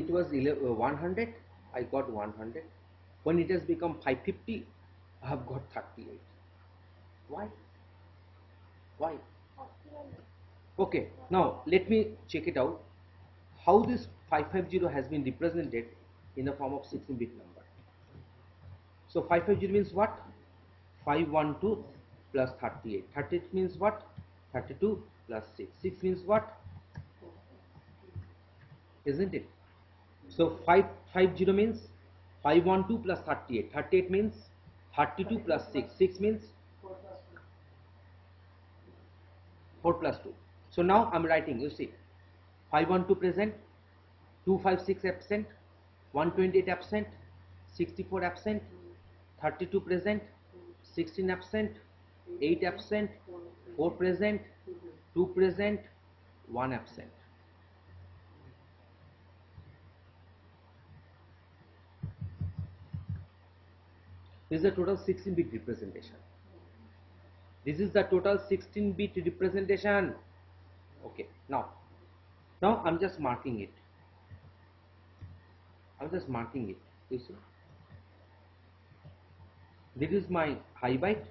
it was 100, I got 100. When it has become 550, I have got 38. Why? Why? Okay, now let me check it out. How this 550 has been represented in the form of 16-bit number. So 550 means what? 512 plus 38. 38 means what? 32 plus 6. 6 means what? Isn't it? So 550 means 512 plus 38. 38 means 32 plus 6. 6 means 4 plus 2. So now I'm writing, you see, 512 present, 256 absent, 128 absent, 64 absent, 32 present, 16 absent, 8 absent, 4 present, 2 present, 1 absent. This is the total 16-bit representation. This is the total 16-bit representation. Okay, now I'm just marking it. You see, this is my high byte,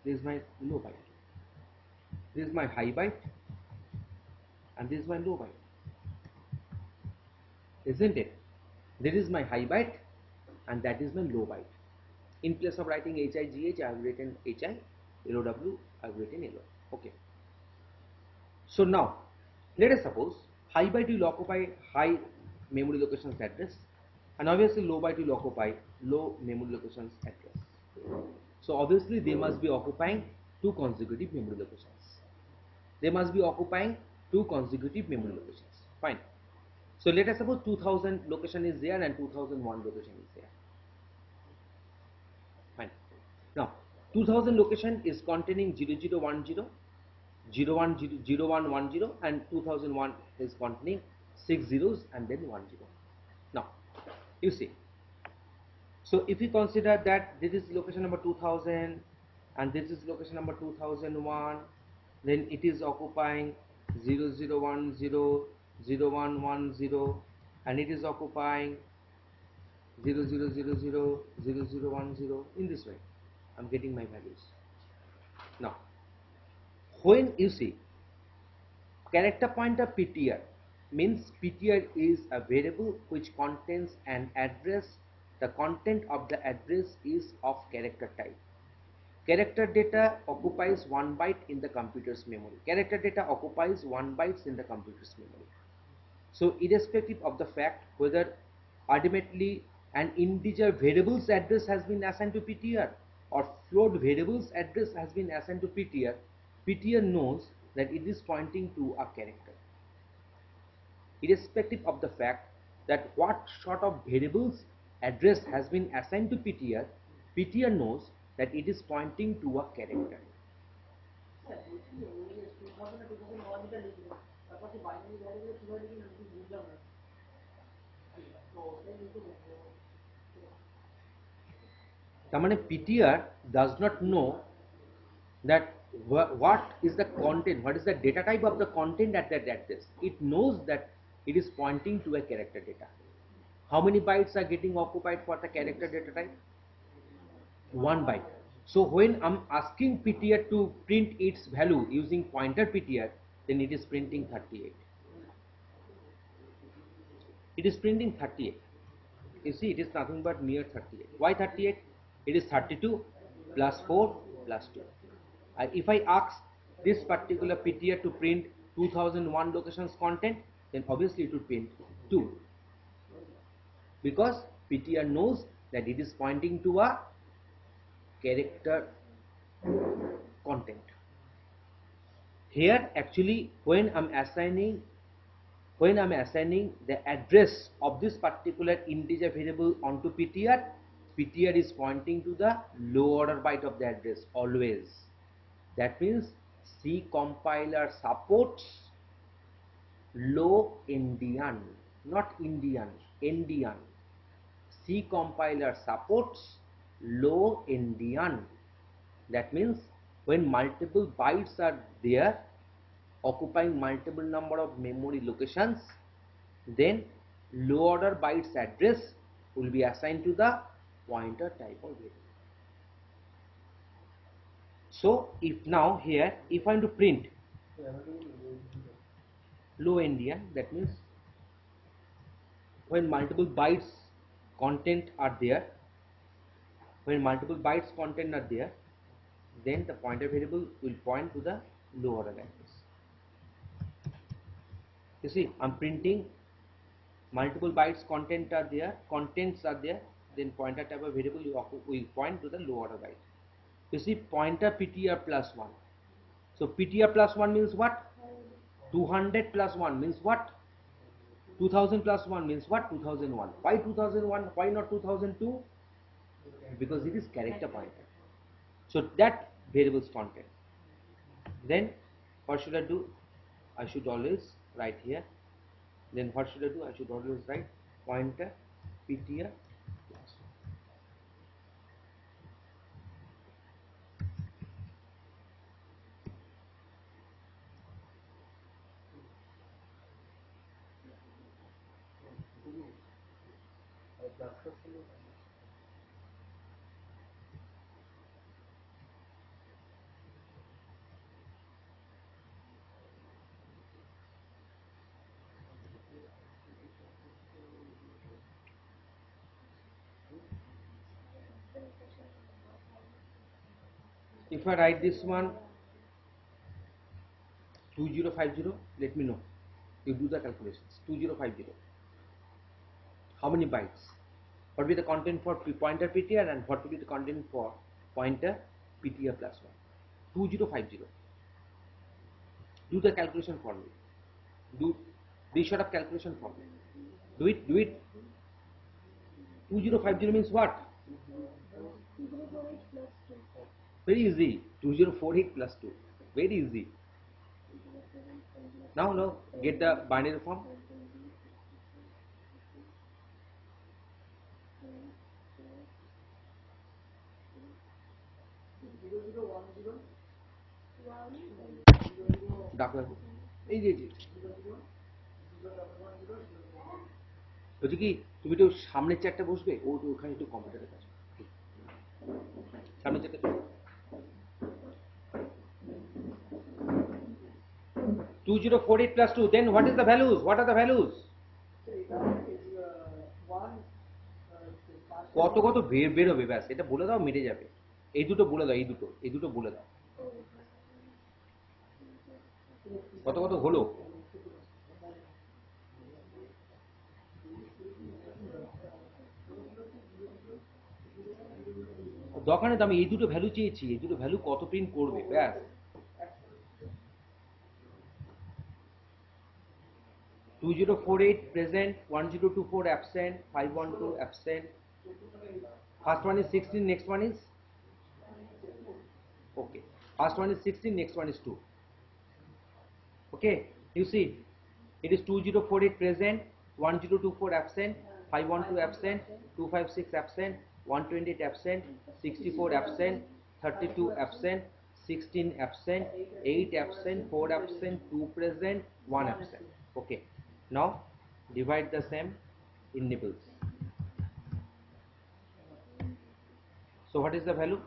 this is my low byte. This is my high byte and this is my low byte. Isn't it? This is my high byte and that is my low byte. In place of writing HIGH, I have written HI, LOW, I have written LO. Okay. So now, let us suppose high byte will occupy high memory locations address and obviously low byte will occupy low memory locations address. So obviously they must be occupying two consecutive memory locations. Fine. So let us suppose 2000 location is there and 2001 location is there. Fine. Now 2000 location is containing 0010, 0110 and 2001 is containing 6 zeros and then 10. Now you see, so if you consider that this is location number 2000 and this is location number 2001, then it is occupying 0010, 0110 and it is occupying 0000, 0010. In this way I'm getting my values. Now when you see character pointer PTR means PTR is a variable which contains an address. The content of the address is of character type. Character data occupies 1 byte in the computer's memory. So irrespective of the fact whether ultimately an integer variable's address has been assigned to PTR or float variable's address has been assigned to PTR, PTR knows that it is pointing to a character. Irrespective of the fact that what sort of variable's address has been assigned to PTR, PTR knows that it is pointing to a character. PTR does not know that what is the content, what is the data type of the content at that address. It knows that it is pointing to a character data. How many bytes are getting occupied for the character data type? 1 byte. So when I'm asking PTR to print its value using pointer PTR, then it is printing 38. It is printing 38. You see, it is nothing but mere 38. Why 38? It is 32 plus 4 plus 2. If I ask this particular PTR to print 2001 locations content, then obviously it would print 2. Because PTR knows that it is pointing to a character content. Here actually when I'm assigning the address of this particular integer variable onto PTR, PTR is pointing to the low order byte of the address always. That means C compiler supports low endian, not Indian, endian. C compiler supports low endian. That means when multiple bytes are there occupying multiple number of memory locations, then low order bytes address will be assigned to the pointer type of variable. So if now here, if I am to print low endian, that means when multiple bytes content are there, then the pointer variable will point to the low order address. You see, I'm printing multiple bytes contents are there, then pointer type of variable will point to the low order byte. You see, pointer ptr plus 1. So ptr plus 1 means what? 200 plus 1 means what? 2000 plus 1 means what? 2001. Why 2001? Why not 2002? Because it is character pointer. So that variable's content. Then what should I do? I should always write here. Then what should I do? I should always write pointer ptr plus 1. If I write this one 2050, let me know. You do the calculations. 2050. How many bytes? What will be the content for pointer ptr and what will be the content for pointer ptr plus 1? 2050. Do the calculation for me. Do this sort of calculation for me. Do it. 2050 means what? Very easy. 2048 plus 2. Very easy. Now get the binary form. ডাকো এই যে বলছি কি তুমি একটু সামনের চারটা বসবে ও তো ওখানে একটু কম্পিউটারের কাছে সামনের চারটা 2048 plus 2, then what is the values? What are the values? কত কত বেরোবে ব্যাস এটা বলে দাও মিটে যাবে এই দুটো বলে দাও এই দুটো বলে দাও কত কত হলো দোকানে তো আমি এই দুটো ভ্যালু চেয়েছি এই দুটো ভ্যালু কত প্রিন্ট করবে ব্যাস 2048 present, 1024 absent, 512 absent. First one is 16, next one is okay. First one is 16, next one is 2. Okay, you see, it is 2048 present, 1024 absent, 512 absent, 256 absent, 128 absent, 64 absent, 32 absent, 16 absent, 8 absent, 4 absent, 2 present, 1 absent. Okay, now divide the same in nibbles. So what is the value?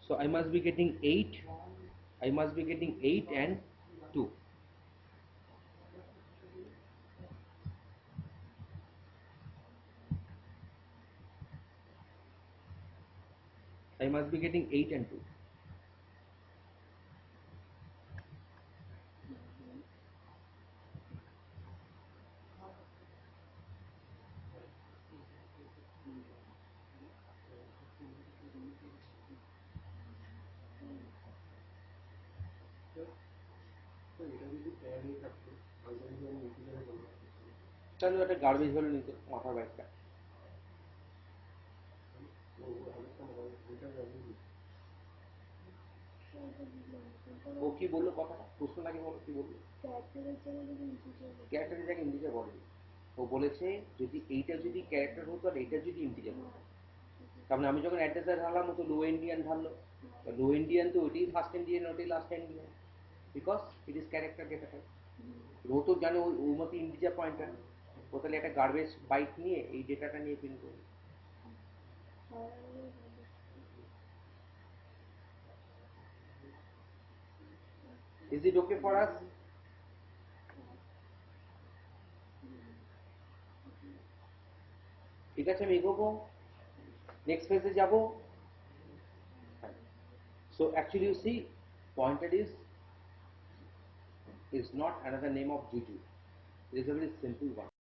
So I must be getting 8. I must be getting 8 and 2. I must be getting 8 and 2. চলো একটা garbage value নিতে মাথার ব্যাগটা ও কি বললো কথাটা প্রশ্নটাকে বলো কি বললো ক্যারেক্টারের জায়গায় ইন্টিজার বলেনি ও বলেছে যদি এইটা যদি ক্যারেক্টার হতো আর এইটা যদি ইন্টিজার হতো তার মানে আমি যখন অ্যাড্রেসে ঢাললাম তো লো ইন্ডিয়ান ঢাললো লো ইন্ডিয়ান তো ওইটাই ফার্স্ট ইন্ডিয়ান ওইটাই last endian because it is character data type ও তো জানে ওর মতো ইন্টিজার পয়েন্টার, ও তাহলে একটা গার্বেজ বাইট নিয়ে এই ডেটাটা নিয়ে প্রিন্ট করবে। Is it okay for us? ঠিক আছে, আমি এগোবো, নেক্সট ফেজে যাব। So actually you see, pointer is not another name of Juju. It is a very simple one.